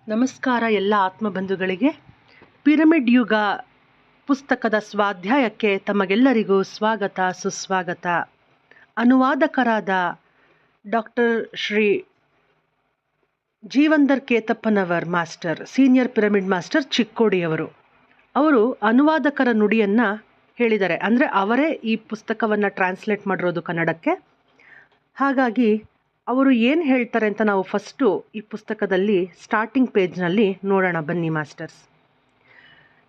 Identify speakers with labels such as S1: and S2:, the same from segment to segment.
S1: ನಮಸ್ಕಾರ ಎಲ್ಲ ಆತ್ಮಬಂಧುಗಳಿಗೆ. ಪಿರಮಿಡ್ ಯುಗ ಪುಸ್ತಕದ ಸ್ವಾಧ್ಯಾಯಕ್ಕೆ ತಮಗೆಲ್ಲರಿಗೂ ಸ್ವಾಗತ ಸುಸ್ವಾಗತ. ಅನುವಾದಕರಾದ doctor Shri Jeevandhar Ketappanavar master, senior pyramid master ಚಿಕ್ಕೋಡಿಯವರು. ಅವರು ಅನುವಾದಕರ ನುಡಿಯನ್ನು ಹೇಳಿದ್ದಾರೆ. ಅಂದರೆ ಅವರೇ ಈ ಪುಸ್ತಕವನ್ನು ಟ್ರಾನ್ಸ್ಲೇಟ್ ಮಾಡಿರೋದು ಕನ್ನಡಕ್ಕೆ. ಹಾಗಾಗಿ ಅವರು ಏನು ಹೇಳ್ತಾರೆ ಅಂತ ನಾವು ಫಸ್ಟು ಈ ಪುಸ್ತಕದಲ್ಲಿ ಸ್ಟಾರ್ಟಿಂಗ್ ಪೇಜ್ನಲ್ಲಿ ನೋಡೋಣ ಬನ್ನಿ ಮಾಸ್ಟರ್ಸ್.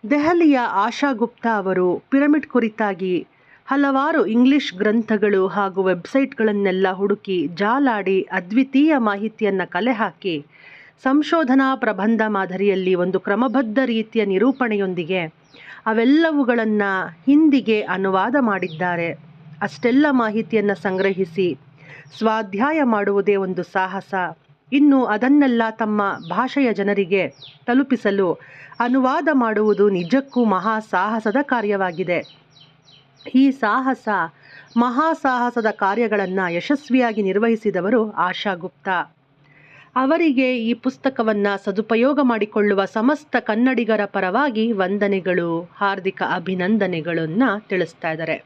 S1: ದೆಹಲಿಯ ಆಶಾ ಗುಪ್ತಾ ಅವರು ಪಿರಮಿಡ್ ಕುರಿತಾಗಿ ಹಲವಾರು ಇಂಗ್ಲಿಷ್ ಗ್ರಂಥಗಳು ಹಾಗೂ ವೆಬ್ಸೈಟ್ಗಳನ್ನೆಲ್ಲ ಹುಡುಕಿ ಜಾಲಾಡಿ ಅದ್ವಿತೀಯ ಮಾಹಿತಿಯನ್ನು ಕಲೆ ಹಾಕಿ ಸಂಶೋಧನಾ ಪ್ರಬಂಧ ಮಾದರಿಯಲ್ಲಿ ಒಂದು ಕ್ರಮಬದ್ಧ ರೀತಿಯ ನಿರೂಪಣೆಯೊಂದಿಗೆ ಅವೆಲ್ಲವುಗಳನ್ನು ಹಿಂದಿಗೆ ಅನುವಾದ ಮಾಡಿದ್ದಾರೆ. ಅಷ್ಟೆಲ್ಲ ಮಾಹಿತಿಯನ್ನು ಸಂಗ್ರಹಿಸಿ ಸ್ವಾಧ್ಯಾಯ ಮಾಡುವುದೇ ಒಂದು ಸಾಹಸ. ಇನ್ನು ಅದನ್ನೆಲ್ಲ ತಮ್ಮ ಭಾಷೆಯ ಜನರಿಗೆ ತಲುಪಿಸಲು ಅನುವಾದ ಮಾಡುವುದು ನಿಜಕ್ಕೂ ಮಹಾ ಸಾಹಸದ ಕಾರ್ಯವಾಗಿದೆ. ಈ ಮಹಾಸಾಹಸದ ಕಾರ್ಯಗಳನ್ನು ಯಶಸ್ವಿಯಾಗಿ ನಿರ್ವಹಿಸಿದವರು ಆಶಾ ಗುಪ್ತಾ. ಅವರಿಗೆ ಈ ಪುಸ್ತಕವನ್ನು ಸದುಪಯೋಗ ಮಾಡಿಕೊಳ್ಳುವ ಸಮಸ್ತ ಕನ್ನಡಿಗರ ಪರವಾಗಿ ವಂದನೆಗಳು, ಹಾರ್ದಿಕ ಅಭಿನಂದನೆಗಳನ್ನು ತಿಳಿಸ್ತಾ ಇದ್ದಾರೆ.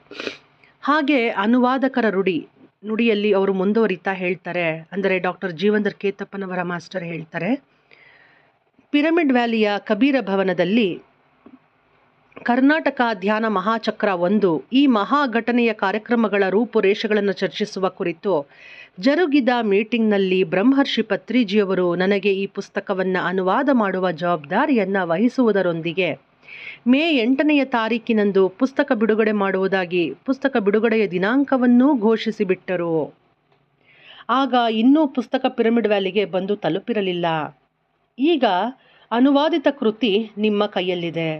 S1: ಹಾಗೆ ಅನುವಾದಕರ ನುಡಿಯಲ್ಲಿ ಅವರು ಮುಂದುವರಿತಾ ಹೇಳ್ತಾರೆ. ಅಂದರೆ ಡಾಕ್ಟರ್ ಜೀವಂದರ್ ಕೇತಪ್ಪನವರ ಮಾಸ್ಟರ್ ಹೇಳ್ತಾರೆ, ಪಿರಮಿಡ್ ವ್ಯಾಲಿಯ ಕಬೀರ ಭವನದಲ್ಲಿ ಕರ್ನಾಟಕ ಧ್ಯಾನ ಮಹಾಚಕ್ರ 1 ಈ ಮಹಾ ಘಟನೆಯ ಕಾರ್ಯಕ್ರಮಗಳ ರೂಪುರೇಷೆಗಳನ್ನು ಚರ್ಚಿಸುವ ಕುರಿತು ಜರುಗಿದ ಮೀಟಿಂಗ್ನಲ್ಲಿ ಬ್ರಹ್ಮರ್ಷಿ ಪತ್ರಿಜಿಯವರು ನನಗೆ ಈ ಪುಸ್ತಕವನ್ನು ಅನುವಾದ ಮಾಡುವ ಜವಾಬ್ದಾರಿಯನ್ನು ವಹಿಸುವುದರೊಂದಿಗೆ ಮೇ 8ನೇ ತಾರೀಕಿನಂದು ಪುಸ್ತಕ ಬಿಡುಗಡೆ ಮಾಡುವುದಾಗಿ ಪುಸ್ತಕ ಬಿಡುಗಡೆಯ ದಿನಾಂಕವನ್ನೂ ಘೋಷಿಸಿಬಿಟ್ಟರು. ಆಗ ಇನ್ನೂ ಪುಸ್ತಕ ಪಿರಮಿಡ್ ವ್ಯಾಲಿಗೆ ಬಂದು ತಲುಪಿರಲಿಲ್ಲ. ಈಗ ಅನುವಾದಿತ ಕೃತಿ ನಿಮ್ಮ ಕೈಯಲ್ಲಿದೆ.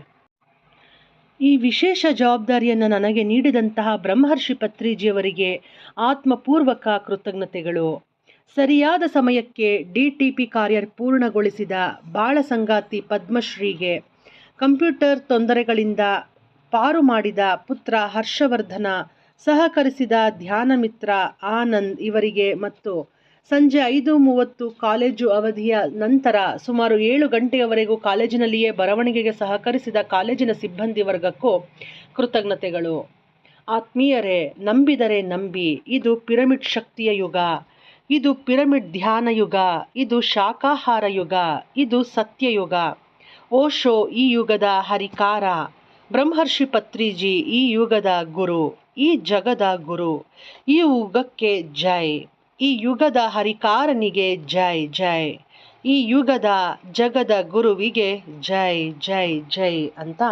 S1: ಈ ವಿಶೇಷ ಜವಾಬ್ದಾರಿಯನ್ನು ನನಗೆ ನೀಡಿದಂತಹ ಬ್ರಹ್ಮರ್ಷಿ ಪತ್ರಿಜಿಯವರಿಗೆ ಆತ್ಮಪೂರ್ವಕ ಕೃತಜ್ಞತೆಗಳು. ಸರಿಯಾದ ಸಮಯಕ್ಕೆ DTP ಕಾರ್ಯ ಪೂರ್ಣಗೊಳಿಸಿದ ಬಾಳ ಸಂಗಾತಿ ಪದ್ಮಶ್ರೀಗೆ, ಕಂಪ್ಯೂಟರ್ ತೊಂದರೆಗಳಿಂದ ಪಾರು ಮಾಡಿದ ಪುತ್ರ ಹರ್ಷವರ್ಧನ, ಸಹಕರಿಸಿದ ಧ್ಯಾನ ಮಿತ್ರ ಆನಂದ್ ಇವರಿಗೆ ಮತ್ತು ಸಂಜೆ 5:30 ಕಾಲೇಜು ಅವಧಿಯ ನಂತರ ಸುಮಾರು 7 ಗಂಟೆಯವರೆಗೂ ಕಾಲೇಜಿನಲ್ಲಿಯೇ ಬರವಣಿಗೆಗೆ ಸಹಕರಿಸಿದ ಕಾಲೇಜಿನ ಸಿಬ್ಬಂದಿ ವರ್ಗಕ್ಕೂ ಕೃತಜ್ಞತೆಗಳು. ಆತ್ಮೀಯರೇ, ನಂಬಿದರೆ ನಂಬಿ, ಇದು ಪಿರಮಿಡ್ ಶಕ್ತಿಯ ಯುಗ, ಇದು ಪಿರಮಿಡ್ ಧ್ಯಾನ ಯುಗ, ಇದು ಶಾಕಾಹಾರ ಯುಗ, ಇದು ಸತ್ಯಯುಗ. ಓಶೋ ಈ ಯುಗದ ಹರಿಕಾರ, ಬ್ರಹ್ಮರ್ಷಿ ಪತ್ರಿಜಿ ಈ ಯುಗದ ಗುರು, ಈ ಜಗದ ಗುರು. ಈ ಯುಗಕ್ಕೆ ಜೈ, ಈ ಯುಗದ ಹರಿಕಾರನಿಗೆ ಜೈ ಜೈ, ಈ ಯುಗದ ಜಗದ ಗುರುವಿಗೆ ಜೈ ಜೈ ಜೈ ಅಂತ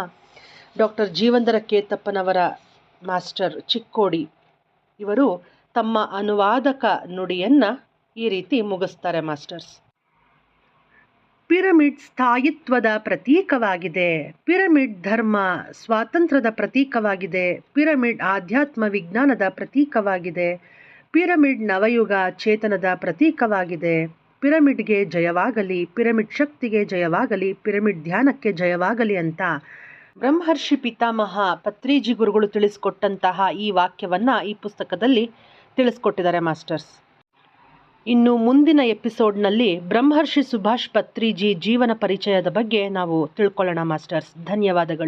S1: ಡಾಕ್ಟರ್ ಜೀವಂದರ ಕೇತಪ್ಪನವರ ಮಾಸ್ಟರ್ ಚಿಕ್ಕೋಡಿ ಇವರು ತಮ್ಮ ಅನುವಾದಕ ನುಡಿಯನ್ನು ಈ ರೀತಿ ಮುಗಿಸ್ತಾರೆ ಮಾಸ್ಟರ್ಸ್. ಪಿರಮಿಡ್ ಸ್ಥಾಯಿತ್ವದ ಪ್ರತೀಕವಾಗಿದೆ. ಪಿರಮಿಡ್ ಧರ್ಮ ಸ್ವಾತಂತ್ರ್ಯದ ಪ್ರತೀಕವಾಗಿದೆ. ಪಿರಮಿಡ್ ಆಧ್ಯಾತ್ಮ ವಿಜ್ಞಾನದ ಪ್ರತೀಕವಾಗಿದೆ. ಪಿರಮಿಡ್ ನವಯುಗ ಚೇತನದ ಪ್ರತೀಕವಾಗಿದೆ. ಪಿರಮಿಡ್ಗೆ ಜಯವಾಗಲಿ, ಪಿರಮಿಡ್ ಶಕ್ತಿಗೆ ಜಯವಾಗಲಿ, ಪಿರಮಿಡ್ ಧ್ಯಾನಕ್ಕೆ ಜಯವಾಗಲಿ ಅಂತ ಬ್ರಹ್ಮರ್ಷಿ ಪಿತಾಮಹ ಪತ್ರಿಜಿ ಗುರುಗಳು ತಿಳಿಸ್ಕೊಟ್ಟಂತಹ ಈ ವಾಕ್ಯವನ್ನು ಈ ಪುಸ್ತಕದಲ್ಲಿ ತಿಳಿಸ್ಕೊಟ್ಟಿದ್ದಾರೆ ಮಾಸ್ಟರ್ಸ್. ಇನ್ನು ಮುಂದಿನ ಎಪಿಸೋಡ್ನಲ್ಲಿ ಬ್ರಹ್ಮರ್ಷಿ ಸುಭಾಷ್ ಪತ್ರಿಜಿ ಜೀವನ ಪರಿಚಯದ ಬಗ್ಗೆ ನಾವು ತಿಳ್ಕೊಳ್ಳೋಣ ಮಾಸ್ಟರ್ಸ್. ಧನ್ಯವಾದಗಳು.